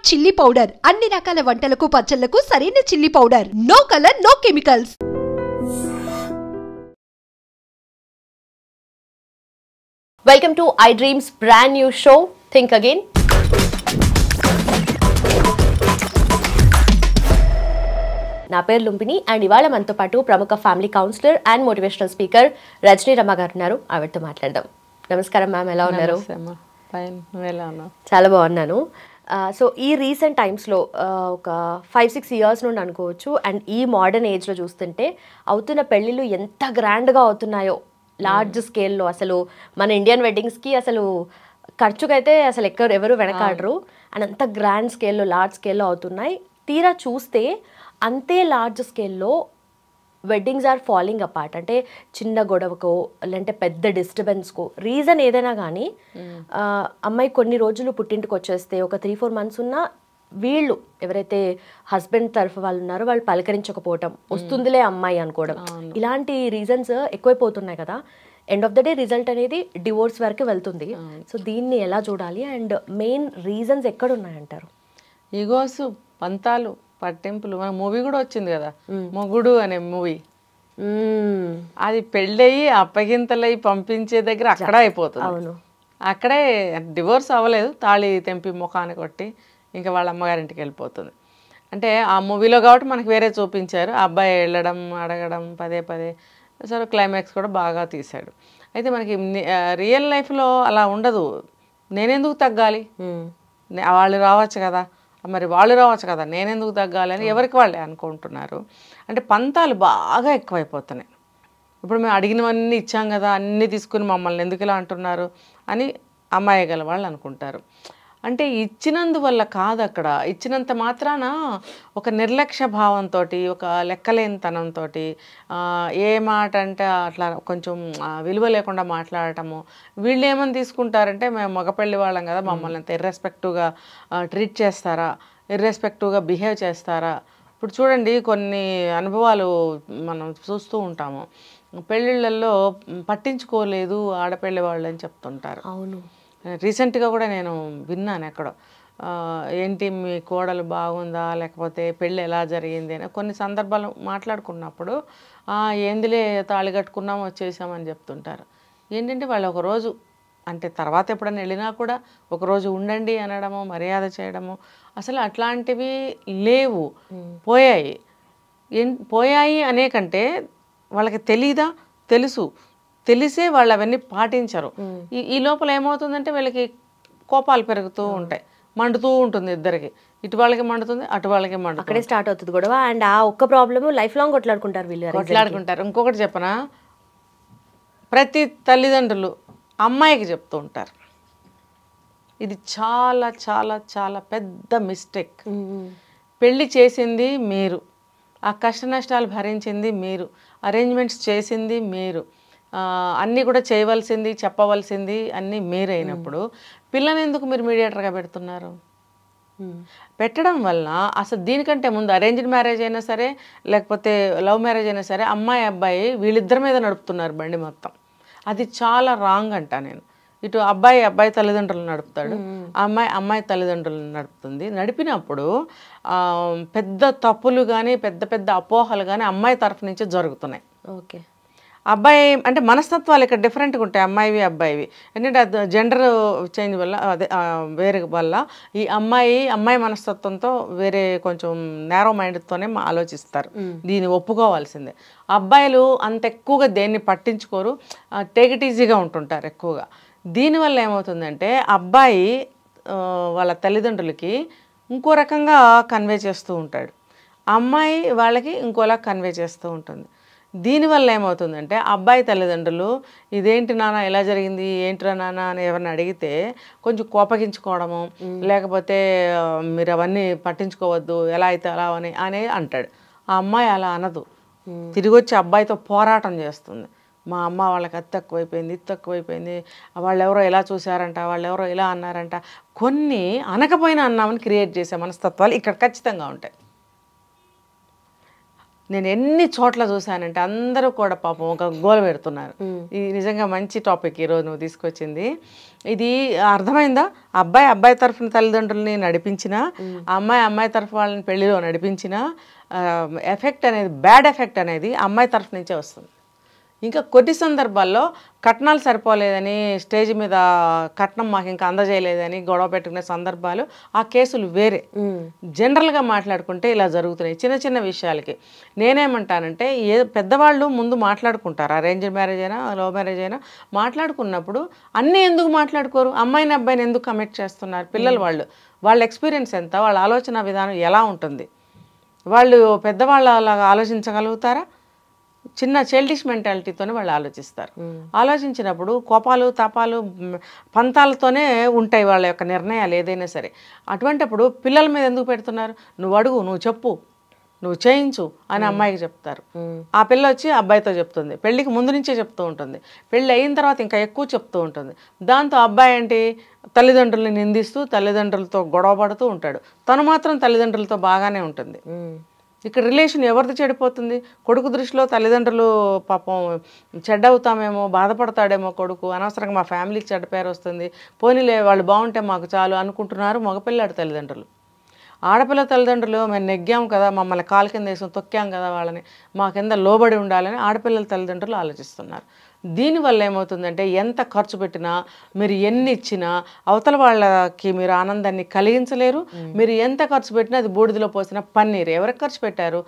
Chilli powder అన్ని రకాల వంటలకు పచ్చళ్లకు సరైన chilli powder. No colour no chemicals. Welcome to iDream's brand new show, Think Again. నా పేరు లుంపిని అండ్ ఇవాళ మనతో పాటు ప్రముఖ family counsellor and motivational speaker Rajani Rama గారు ఉన్నారు. ఆవిడతో మాట్లాడదాం. నమస్కారం మ్యామ్, ఎలా ఉన్నారు? చాలా బాగున్నాను. సో ఈ రీసెంట్ టైమ్స్లో ఒక 5-6 ఇయర్స్ నుండి అనుకోవచ్చు, అండ్ ఈ మోడర్న్ ఏజ్లో చూస్తుంటే అవుతున్న పెళ్ళిళ్ళు ఎంత గ్రాండ్గా అవుతున్నాయో, లార్జ్ స్కేల్లో. అసలు మన ఇండియన్ వెడ్డింగ్స్కి అసలు ఖర్చుకైతే అసలు ఎవరు వెనకాడరు, అండ్ అంత గ్రాండ్ స్కేల్లో లార్జ్ స్కేల్లో అవుతున్నాయి. తీరా చూస్తే అంతే లార్జ్ స్కేల్లో వెడ్డింగ్స్ ఆర్ ఫాలింగ్ అపార్ట్. అంటే చిన్న గొడవకో లేదంటే పెద్ద డిస్టర్బెన్స్కో, రీజన్ ఏదైనా కానీ అమ్మాయి కొన్ని రోజులు పుట్టింటికి వచ్చేస్తే ఒక 3-4 మంత్స్ ఉన్న వీళ్ళు ఎవరైతే హస్బెండ్ తరఫు వాళ్ళు ఉన్నారో వాళ్ళు పలకరించకపోవటం, వస్తుందిలే అమ్మాయి అనుకోవడం, ఇలాంటి రీజన్స్ ఎక్కువైపోతున్నాయి కదా. End of the day result అనేది డివోర్స్ వరకు వెళ్తుంది. సో దీన్ని ఎలా చూడాలి అండ్ మెయిన్ రీజన్స్ ఎక్కడ ఉన్నాయంటారు? ఈగోస్, పంతాలు, పట్టింపులు. మన మూవీ కూడా వచ్చింది కదా, మొగుడు అనే మూవీ. అది పెళ్ళయి అప్పగింతలై పంపించే దగ్గర అక్కడ అయిపోతుంది. అక్కడే డివోర్స్ అవ్వలేదు, తాళి తెంపి ముఖాన్ని కొట్టి ఇంకా వాళ్ళ అమ్మగారింటికి వెళ్ళిపోతుంది. అంటే ఆ మూవీలో కాబట్టి మనకి వేరే చూపించారు. ఆ అబ్బాయి వెళ్ళడం, అడగడం పదే పదే. సరే, క్లైమాక్స్ కూడా బాగా తీశాడు. అయితే మనకి రియల్ లైఫ్లో అలా ఉండదు. నేనెందుకు తగ్గాలి, వాళ్ళు రావచ్చు కదా, మరి వాళ్ళు రావచ్చు కదా, నేనెందుకు తగ్గాలి అని ఎవరికి వాళ్ళే అనుకుంటున్నారు. అంటే పంతాలు బాగా ఎక్కువైపోతున్నాయి. ఇప్పుడు మేము అడిగినవన్నీ ఇచ్చాం కదా, అన్నీ తీసుకుని మమ్మల్ని ఎందుకు ఇలా అంటున్నారు అని అమ్మాయి గల వాళ్ళు అనుకుంటారు. అంటే ఇచ్చినందువల్ల కాదు, అక్కడ ఇచ్చినంత మాత్రాన ఒక నిర్లక్ష్య భావంతో, ఒక లెక్కలేనితనంతో, ఏ మాట అంటే అట్లా కొంచెం విలువ లేకుండా మాట్లాడటము. వీళ్ళు ఏమని తీసుకుంటారంటే మేము మగపెళ్ళి వాళ్ళం కదా, మమ్మల్ని అంత ఇర్రెస్పెక్టివ్గా ట్రీట్ చేస్తారా, ఇర్రెస్పెక్టివ్గా బిహేవ్ చేస్తారా. ఇప్పుడు చూడండి, కొన్ని అనుభవాలు మనం చూస్తూ ఉంటాము. పెళ్ళిళ్ళల్లో పట్టించుకోలేదు ఆడపెళ్ళి వాళ్ళు అని చెప్తుంటారు. అవును, రీసెంట్గా కూడా నేను విన్నాను ఎక్కడో. ఏంటి మీ కోడలు బాగుందా, లేకపోతే పెళ్ళి ఎలా జరిగింది అని కొన్ని సందర్భాలు మాట్లాడుకున్నప్పుడు ఏందిలే తాళి కట్టుకున్నాం వచ్చేసామని చెప్తుంటారు. ఏంటంటే వాళ్ళు ఒకరోజు, అంటే తర్వాత ఎప్పుడైనా వెళ్ళినా కూడా ఒకరోజు ఉండండి అనడము, మర్యాద చేయడము, అసలు అట్లాంటివి లేవు, పోయాయి. పోయాయి అనే కంటే వాళ్ళకి తెలీదా, తెలిసే వాళ్ళు అవన్నీ పాటించరు. ఈ లోపల ఏమవుతుందంటే వీళ్ళకి కోపాలు పెరుగుతూ ఉంటాయి, మండుతూ ఉంటుంది ఇద్దరికి. ఇటు వాళ్ళకి మండుతుంది, అటు వాళ్ళకి మండుతుంది. అక్కడే స్టార్ట్ అవుతుంది గొడవ. అండ్ ఆ ఒక్క ప్రాబ్లమ్ లైఫ్ లాంగ్ కొట్లాడుకుంటారు వీళ్ళు. ఇంకొకటి చెప్పనా, ప్రతి తల్లిదండ్రులు అమ్మాయికి చెప్తూ ఉంటారు, ఇది చాలా చాలా చాలా పెద్ద మిస్టేక్. పెళ్ళి చేసింది మీరు, ఆ కష్ట నష్టాలు భరించింది మీరు, అరేంజ్మెంట్స్ చేసింది మీరు, అన్నీ కూడా చేయవలసింది చెప్పవలసింది అన్నీ మీరైనప్పుడు పిల్లని ఎందుకు మీరు మీడియేటర్గా పెడుతున్నారు? పెట్టడం వల్ల అసలు దీనికంటే ముందు అరేంజ్డ్ మ్యారేజ్ అయినా సరే, లేకపోతే లవ్ మ్యారేజ్ అయినా సరే, అమ్మాయి అబ్బాయి వీళ్ళిద్దరి మీద నడుపుతున్నారు బండి మొత్తం. అది చాలా రాంగ్ అంట నేను. ఇటు అబ్బాయి తల్లిదండ్రులు నడుపుతాడు, అమ్మాయి తల్లిదండ్రులు నడుపుతుంది. నడిపినప్పుడు పెద్ద తప్పులు కానీ పెద్ద పెద్ద అపోహలు కానీ అమ్మాయి తరఫు నుంచి జరుగుతున్నాయి. ఓకే, అబ్బాయి అంటే మనస్తత్వాలు ఇక్కడ డిఫరెంట్గా ఉంటాయి, అమ్మాయివి అబ్బాయివి. ఎందుకంటే అది జెండర్ చేంజ్ వల్ల, అదే వేరే వల్ల ఈ అమ్మాయి మనస్తత్వంతో వేరే కొంచెం నేరో మైండ్తోనే ఆలోచిస్తారు. దీన్ని ఒప్పుకోవాల్సిందే. అబ్బాయిలు అంత ఎక్కువగా దేన్ని పట్టించుకోరు, టేక్ ఇట్ ఈజీగా ఉంటుంటారు ఎక్కువగా. దీనివల్ల ఏమవుతుందంటే అబ్బాయి వాళ్ళ తల్లిదండ్రులకి ఇంకో రకంగా కన్వే చేస్తూ ఉంటాడు, అమ్మాయి వాళ్ళకి ఇంకోలా కన్వే చేస్తూ ఉంటుంది. దీనివల్ల ఏమవుతుందంటే అబ్బాయి తల్లిదండ్రులు ఇదేంటి నాన్న ఇలా జరిగింది, ఏంట్రా నాన్న అని ఎవరిని అడిగితే కొంచెం కోపగించుకోవడము, లేకపోతే మీరు అవన్నీ పట్టించుకోవద్దు, ఎలా అయితే అలా అని అంటాడు. ఆ అమ్మాయి అలా అనదు, తిరిగి వచ్చి అబ్బాయితో పోరాటం చేస్తుంది. మా అమ్మ వాళ్ళకి అది తక్కువైపోయింది, ఇది తక్కువైపోయింది, వాళ్ళెవరో ఇలా చూశారంట, వాళ్ళెవరో ఇలా అన్నారంట, కొన్ని అనకపోయినా అన్నామని క్రియేట్ చేసే మనస్తత్వాలు ఇక్కడ ఖచ్చితంగా ఉంటాయి. నేను ఎన్ని చోట్ల చూశానంటే అందరూ కూడా పాపం ఒక గోల పెడుతున్నారు. ఇది నిజంగా మంచి టాపిక్ ఈరోజు నువ్వు తీసుకొచ్చింది. ఇది అర్థమైందా? అబ్బాయి తరఫున తల్లిదండ్రులని నడిపించినా, అమ్మాయి తరఫు వాళ్ళని పెళ్లిలో నడిపించినా ఎఫెక్ట్ అనేది, బ్యాడ్ ఎఫెక్ట్ అనేది అమ్మాయి తరఫు నుంచే వస్తుంది. ఇంకా కొన్ని సందర్భాల్లో కట్నాలు సరిపోలేదని, స్టేజ్ మీద కట్నం మాకు ఇంకా అందజేయలేదని గొడవ పెట్టుకునే సందర్భాలు, ఆ కేసులు వేరే. జనరల్గా మాట్లాడుకుంటే ఇలా జరుగుతున్నాయి చిన్న చిన్న విషయాలకి. నేనేమంటానంటే పెద్దవాళ్ళు ముందు మాట్లాడుకుంటారు, అరేంజ్డ్ మ్యారేజ్ అయినా లవ్ మ్యారేజ్ అయినా మాట్లాడుకున్నప్పుడు అన్నీ ఎందుకు మాట్లాడుకోరు? అమ్మాయిని అబ్బాయిని ఎందుకు కమిట్ చేస్తున్నారు? పిల్లలు వాళ్ళ ఎక్స్పీరియన్స్ ఎంత, వాళ్ళ ఆలోచన విధానం ఎలా ఉంటుంది? వాళ్ళు పెద్దవాళ్ళు అలాగా ఆలోచించగలుగుతారా? చిన్న చైల్డిష్ మెంటాలిటీతోనే వాళ్ళు ఆలోచిస్తారు. ఆలోచించినప్పుడు కోపాలు తాపాలు పంతాలతోనే ఉంటాయి వాళ్ళ యొక్క నిర్ణయాలు ఏదైనా సరే. అటువంటిప్పుడు పిల్లల మీద ఎందుకు పెడుతున్నారు? నువ్వు అడుగు, నువ్వు చెప్పు, నువ్వు చేయించు అని అమ్మాయికి చెప్తారు. ఆ పిల్ల వచ్చి అబ్బాయితో చెప్తుంది, పెళ్ళికి ముందు నుంచే చెప్తూ ఉంటుంది, పెళ్ళి అయిన తర్వాత ఇంకా ఎక్కువ చెప్తూ ఉంటుంది. దాంతో అబ్బాయి ఏంటి, తల్లిదండ్రుల్ని నిందిస్తూ తల్లిదండ్రులతో గొడవ పడుతూ ఉంటాడు. తను మాత్రం తల్లిదండ్రులతో బాగానే ఉంటుంది. ఇక్కడ రిలేషన్ ఎవరిది చెడిపోతుంది? కొడుకు దృష్టిలో తల్లిదండ్రులు పాపం చెడ్డవుతామేమో, బాధపడతాడేమో కొడుకు, అనవసరంగా మా ఫ్యామిలీకి చెడ్డ పేరు వస్తుంది, పోనీలే వాళ్ళు బాగుంటే మాకు చాలు అనుకుంటున్నారు మగపిల్లాడు తల్లిదండ్రులు. ఆడపిల్ల తల్లిదండ్రులు మేము నెగ్గాం కదా, మమ్మల్ని కాలు కింద వేసాం, తొక్కాం కదా వాళ్ళని, మా కింద లోబడి ఉండాలని ఆడపిల్లల తల్లిదండ్రులు ఆలోచిస్తున్నారు. దీనివల్ల ఏమవుతుందంటే ఎంత ఖర్చు పెట్టినా, మీరు ఎన్ని ఇచ్చినా అవతల వాళ్ళకి మీరు ఆనందాన్ని కలిగించలేరు. మీరు ఎంత ఖర్చు పెట్టినా అది బూడిదలో పోసిన పన్నీరు. ఎవరికి ఖర్చు పెట్టారు?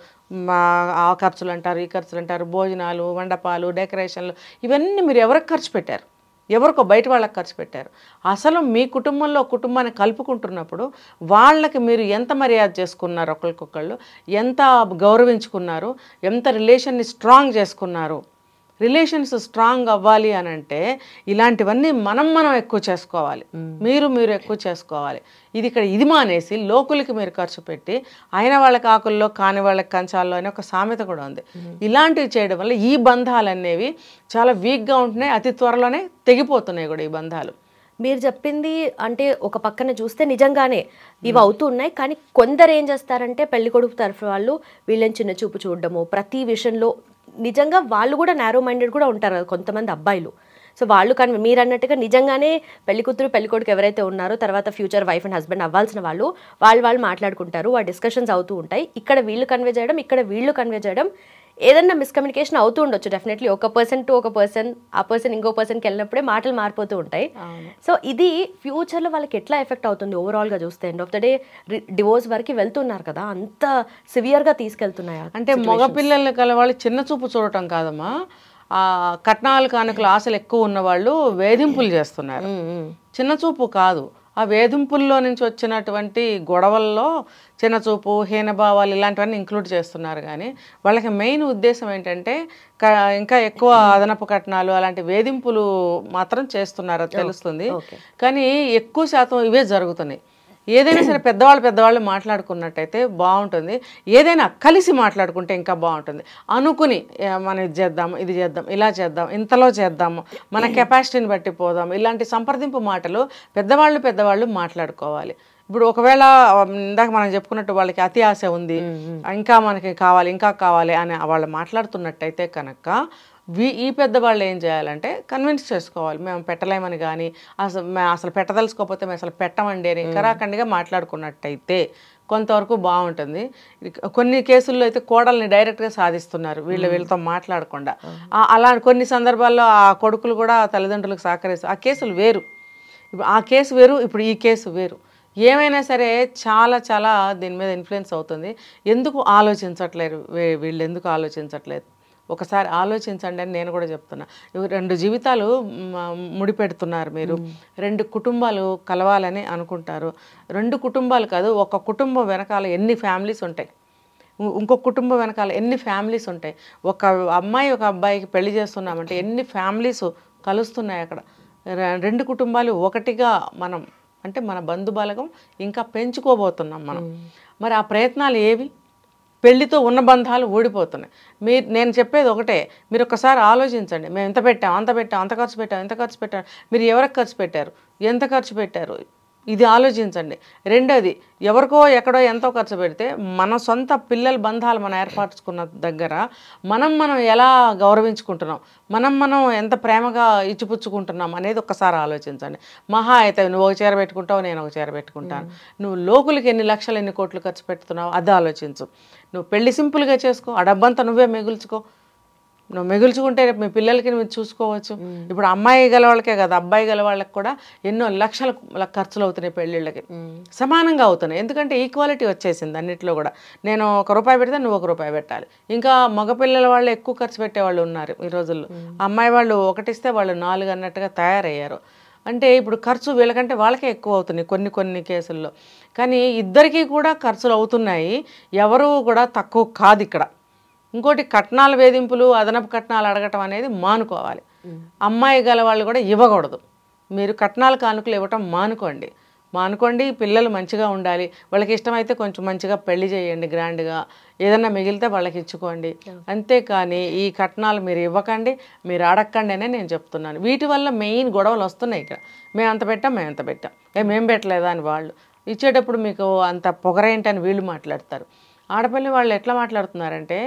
ఆ ఖర్చులు అంటారు, ఈ ఖర్చులు అంటారు, భోజనాలు, మండపాలు, డెకరేషన్లు, ఇవన్నీ మీరు ఎవరికి ఖర్చు పెట్టారు? ఎవరికో బయట వాళ్ళకి ఖర్చు పెట్టారు. అసలు మీ కుటుంబంలో కుటుంబాన్ని కలుపుకుంటున్నప్పుడు వాళ్ళకి మీరు ఎంత మర్యాద చేసుకున్నారు, ఒకరికొకళ్ళు ఎంత గౌరవించుకున్నారు, ఎంత రిలేషన్ని స్ట్రాంగ్ చేసుకున్నారు. రిలేషన్స్ స్ట్రాంగ్ అవ్వాలి అని అంటే ఇలాంటివన్నీ మనం ఎక్కువ చేసుకోవాలి, మీరు ఎక్కువ చేసుకోవాలి. ఇది మానేసి లోకులకి మీరు ఖర్చు పెట్టి అయిన వాళ్ళకి ఆకుల్లో కాని వాళ్ళకి కంచాల్లో అనే ఒక సామెత కూడా ఉంది. ఇలాంటివి చేయడం వల్ల ఈ బంధాలు అనేవి చాలా వీక్గా ఉంటున్నాయి, అతి త్వరలోనే తెగిపోతున్నాయి కూడా ఈ బంధాలు. మీరు చెప్పింది అంటే ఒక పక్కన చూస్తే నిజంగానే ఇవి అవుతూ ఉన్నాయి. కానీ కొందరు ఏం చేస్తారంటే పెళ్ళికొడుకు తరఫు వాళ్ళు వీళ్ళని చిన్న చూపు చూడడము, ప్రతి విషయంలో నిజంగా వాళ్ళు కూడా నారో మైండెడ్ కూడా ఉంటారు కదా కొంతమంది అబ్బాయిలు. సో వాళ్ళు కానీ మీరు అన్నట్టుగా నిజంగానే పెళ్లికూతురు పెళ్లికొడుకు ఎవరైతే ఉన్నారో తర్వాత ఫ్యూచర్ వైఫ్ అండ్ హస్బెండ్ అవ్వాల్సిన వాళ్ళు మాట్లాడుకుంటారు, ఆ డిస్కషన్స్ అవుతూ ఉంటాయి. ఇక్కడ వీళ్ళు కన్వే చేయడం, ఇక్కడ వీళ్ళు కన్వే చేయడం, ఏదన్నా మిస్కమ్యూనికేషన్ అవుతూ ఉండొచ్చు డెఫినెట్లీ. ఒక పర్సన్ టు ఒక పర్సన్, ఆ పర్సన్ ఇంకో పర్సన్కి వెళ్ళినప్పుడే మాటలు మారిపోతూ ఉంటాయి. సో ఇది ఫ్యూచర్లో వాళ్ళకి ఎట్లా ఎఫెక్ట్ అవుతుంది ఓవరాల్గా చూస్తే? End of the day divorce వరకు వెళ్తున్నారు కదా, అంత సివియర్గా తీసుకెళ్తున్నాయా? అంటే మగపిల్లలు కల వాళ్ళు చిన్న చూపు చూడటం కాదమ్మా, కట్నాలు కానుకలు ఆశలు ఎక్కువ ఉన్నవాళ్ళు వేధింపులు చేస్తున్నారు. చిన్న చూపు కాదు, ఆ వేధింపుల్లో నుంచి వచ్చినటువంటి గొడవల్లో చిన్నచూపు, హీనభావాలు ఇలాంటివన్నీ ఇంక్లూడ్ చేస్తున్నారు. కానీ వాళ్ళకి మెయిన్ ఉద్దేశం ఏంటంటే ఇంకా ఎక్కువ అదనపు కట్నాలు అలాంటి వేధింపులు మాత్రం చేస్తున్నారు, అది తెలుస్తుంది. కానీ ఎక్కువ శాతం ఇవే జరుగుతున్నాయి. ఏదైనా సరే పెద్దవాళ్ళు మాట్లాడుకున్నట్టయితే బాగుంటుంది, ఏదైనా కలిసి మాట్లాడుకుంటే ఇంకా బాగుంటుంది. అనుకుని మనం ఇది చేద్దాం, ఇలా చేద్దాం, ఇంతలో చేద్దాము, మన కెపాసిటీని బట్టి పోదాం, ఇలాంటి సంప్రదింపు మాటలు పెద్దవాళ్ళు మాట్లాడుకోవాలి. ఇప్పుడు ఒకవేళ ఇందాక మనం చెప్పుకున్నట్టు వాళ్ళకి అతి ఆశ ఉంది, ఇంకా మనకి ఇంకా కావాలి అని వాళ్ళు మాట్లాడుతున్నట్టయితే కనుక ఈ పెద్దవాళ్ళు ఏం చేయాలంటే కన్విన్స్ చేసుకోవాలి, మేము పెట్టలేమని. కానీ అసలు పెట్టదలుచుకోకపోతే మేము అసలు పెట్టమండి అని కరాఖండిగా మాట్లాడుకున్నట్టయితే కొంతవరకు బాగుంటుంది. కొన్ని కేసుల్లో అయితే కోడల్ని డైరెక్ట్గా సాధిస్తున్నారు వీళ్ళతో మాట్లాడకుండా. అలా కొన్ని సందర్భాల్లో ఆ కొడుకులు కూడా తల్లిదండ్రులకు సహకరిస్తారు. ఆ కేసులు వేరు, ఆ కేసు వేరు, ఇప్పుడు ఈ కేసు వేరు. ఏమైనా సరే చాలా చాలా దీని మీద ఇన్ఫ్లుయెన్స్ అవుతుంది. ఎందుకు ఆలోచించట్లేరు వీళ్ళు, ఎందుకు ఆలోచించట్లేదు? ఒకసారి ఆలోచించండి అని నేను కూడా చెప్తున్నా. 2 జీవితాలు ముడిపెడుతున్నారు మీరు, 2 కుటుంబాలు కలవాలని అనుకుంటారు. 2 కుటుంబాలు కాదు, ఒక కుటుంబం వెనకాల ఎన్ని ఫ్యామిలీస్ ఉంటాయి, ఇంకొక కుటుంబం వెనకాల ఎన్ని ఫ్యామిలీస్ ఉంటాయి. ఒక అమ్మాయి ఒక అబ్బాయికి పెళ్లి చేస్తున్నామంటే ఎన్ని ఫ్యామిలీస్ కలుస్తున్నాయి అక్కడ. 2 కుటుంబాలు ఒకటిగా మనం అంటే మన బంధుబలగం ఇంకా పెంచుకోబోతున్నాం మనం. మరి ఆ ప్రయత్నాలు ఏవి? పెళ్లితో ఉన్న బంధాలు ఊడిపోతున్నాయి. నేను చెప్పేది ఒకటే, మీరు ఒకసారి ఆలోచించండి. మేము ఇంత ఖర్చు పెట్టాం, అంత ఖర్చు పెట్టాం. మీరు ఎవరికి ఖర్చు పెట్టారు, ఎంత ఖర్చు పెట్టారు? ఇది ఆలోచించండి. రెండోది, ఎవరికో ఎక్కడో ఎంతో ఖర్చు పెడితే మన సొంత పిల్లల బంధాలు మనం ఏర్పరచుకున్న దగ్గర మనం ఎలా గౌరవించుకుంటున్నాం, మనం ఎంత ప్రేమగా ఇచ్చిపుచ్చుకుంటున్నాం అనేది ఒక్కసారి ఆలోచించండి. మహా అయితే నువ్వు ఒక చీర పెట్టుకుంటావు, నేను ఒక చీర పెట్టుకుంటాను. నువ్వు లోకులకి ఎన్ని లక్షలు ఎన్ని కోట్లు ఖర్చు పెడుతున్నావు అది ఆలోచించు. నువ్వు పెళ్లి సింపుల్గా చేసుకో, ఆ డబ్బంతా నువ్వే మిగుల్చుకో. నువ్వు మిగుల్చుకుంటే రేపు మీ పిల్లలకి నువ్వు చూసుకోవచ్చు. ఇప్పుడు అమ్మాయి గల వాళ్ళకే కదా, అబ్బాయి గల వాళ్ళకి కూడా ఎన్నో లక్షల ఖర్చులు అవుతున్నాయి పెళ్ళిళ్ళకి, సమానంగా అవుతున్నాయి. ఎందుకంటే ఈక్వాలిటీ వచ్చేసింది అన్నింటిలో కూడా. నేను ₹1 పెడితే నువ్వు ₹1 పెట్టాలి. ఇంకా మగపిల్లల వాళ్ళు ఎక్కువ ఖర్చు పెట్టేవాళ్ళు ఉన్నారు ఈ రోజుల్లో. అమ్మాయి వాళ్ళు 1 ఇస్తే వాళ్ళు 4 అన్నట్టుగా తయారయ్యారు. అంటే ఇప్పుడు ఖర్చు వీళ్ళకంటే వాళ్ళకే ఎక్కువ అవుతున్నాయి కొన్ని కేసుల్లో. కానీ ఇద్దరికీ కూడా ఖర్చులు అవుతున్నాయి, ఎవరు కూడా తక్కువ కాదు ఇక్కడ. ఇంకోటి, కట్నాల వేధింపులు, అదనపు కట్నాలు అడగటం అనేది మానుకోవాలి. అమ్మాయి గల వాళ్ళు కూడా ఇవ్వకూడదు. మీరు కట్నాలు కానుకలు ఇవ్వటం మానుకోండి. పిల్లలు మంచిగా ఉండాలి. వాళ్ళకి ఇష్టమైతే కొంచెం మంచిగా పెళ్లి చేయండి గ్రాండ్గా, ఏదన్నా మిగిలితే వాళ్ళకి ఇచ్చుకోండి. అంతేకాని ఈ కట్నాలు మీరు ఇవ్వకండి, మీరు అడగకండి అనే నేను చెప్తున్నాను. వీటి వల్ల మెయిన్ గొడవలు వస్తున్నాయి ఇక్కడ. మేము అంత పెట్టాం మేము పెట్టలేదా అని వాళ్ళు. ఇచ్చేటప్పుడు మీకు అంత పొగరేంటని వీళ్ళు మాట్లాడతారు. ఆడపిల్లి వాళ్ళు ఎట్లా మాట్లాడుతున్నారంటే,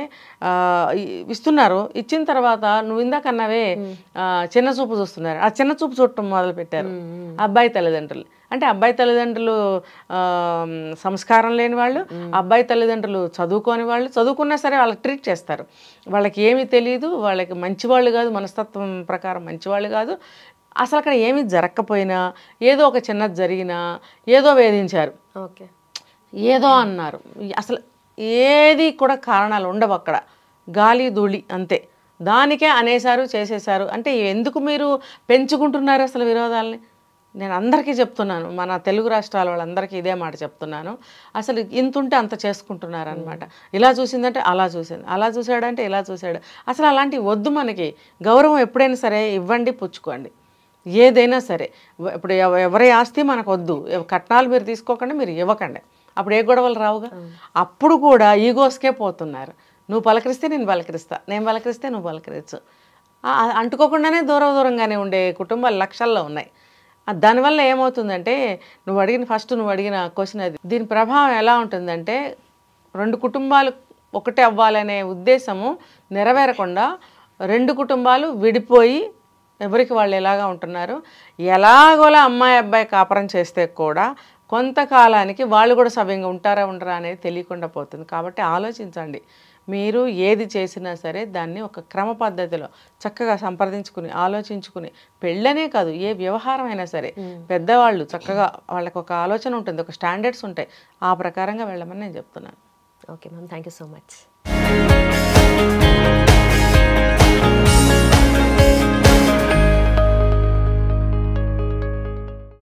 ఇస్తున్నారు, ఇచ్చిన తర్వాత నువ్వు ఇందాకన్నావే చిన్న చూపు చూస్తున్నారు, ఆ చిన్న చూపు చూడటం మొదలు పెట్టారు అబ్బాయి తల్లిదండ్రులు. అంటే అబ్బాయి తల్లిదండ్రులు సంస్కారం లేని వాళ్ళు, అబ్బాయి తల్లిదండ్రులు చదువుకోని వాళ్ళు. చదువుకున్నా సరే వాళ్ళకి ట్రీట్ చేస్తారు. వాళ్ళకి ఏమీ తెలియదు, వాళ్ళకి మంచివాళ్ళు కాదు, మనస్తత్వం ప్రకారం మంచివాళ్ళు కాదు. అసలు అక్కడ ఏమీ జరగకపోయినా, ఏదో ఒక చిన్నది జరిగినా ఏదో వేధించారు, ఏదో అన్నారు. అసలు ఏది కూడా కారణాలు ఉండవు అక్కడ, గాలి ధూళి అంతే. దానికే అనేసారు, చేసేసారు. అంటే ఎందుకు మీరు పెంచుకుంటున్నారు అసలు విరోధాలని? నేను అందరికీ చెప్తున్నాను, మన తెలుగు రాష్ట్రాల వాళ్ళందరికీ ఇదే మాట చెప్తున్నాను. అసలు ఇంత ఉంటే అంత చేసుకుంటున్నారు అనమాట. ఇలా చూసిందంటే అలా చూసింది, అలా చూశాడంటే ఇలా చూశాడు. అసలు అలాంటివి వద్దు మనకి. గౌరవం ఎప్పుడైనా సరే ఇవ్వండి, పుచ్చుకోండి, ఏదైనా సరే. ఇప్పుడు ఎవరి ఆస్తి మనకు వద్దు, కట్నాలు మీరు తీసుకోకండి, మీరు ఇవ్వకండి. అప్పుడు ఏ గొడవలు రావుగా. అప్పుడు కూడా ఈగోస్కే పోతున్నారు. నువ్వు పలకరిస్తే నేను పలకరిస్తా, నేను పలకరిస్తే నువ్వు పలకరించు. అంటుకోకుండానే దూరంగానే ఉండే కుటుంబాలు లక్షల్లో ఉన్నాయి. దానివల్ల ఏమవుతుందంటే, నువ్వు అడిగిన క్వశ్చన్ అది. దీని ప్రభావం ఎలా ఉంటుందంటే, 2 కుటుంబాలు ఒకటే అవ్వాలనే ఉద్దేశము నెరవేరకుండా 2 కుటుంబాలు విడిపోయి ఎవరికి వాళ్ళు ఎలాగా ఉంటున్నారు. ఎలాగోలా అమ్మాయి అబ్బాయి కాపురం చేస్తే కూడా కొంతకాలానికి వాళ్ళు కూడా సవ్యంగా ఉంటారా ఉండరా అనేది తెలియకుండా పోతుంది. కాబట్టి ఆలోచించండి. మీరు ఏది చేసినా సరే దాన్ని ఒక క్రమ పద్ధతిలో చక్కగా సంప్రదించుకుని ఆలోచించుకుని, పెళ్ళనే కాదు ఏ వ్యవహారం అయినా సరే పెద్దవాళ్ళు చక్కగా వాళ్ళకి ఒక ఆలోచన ఉంటుంది, ఒక స్టాండర్డ్స్ ఉంటాయి, ఆ ప్రకారంగా వెళ్ళమని నేను చెప్తున్నాను. Okay ma'am, thank you so much.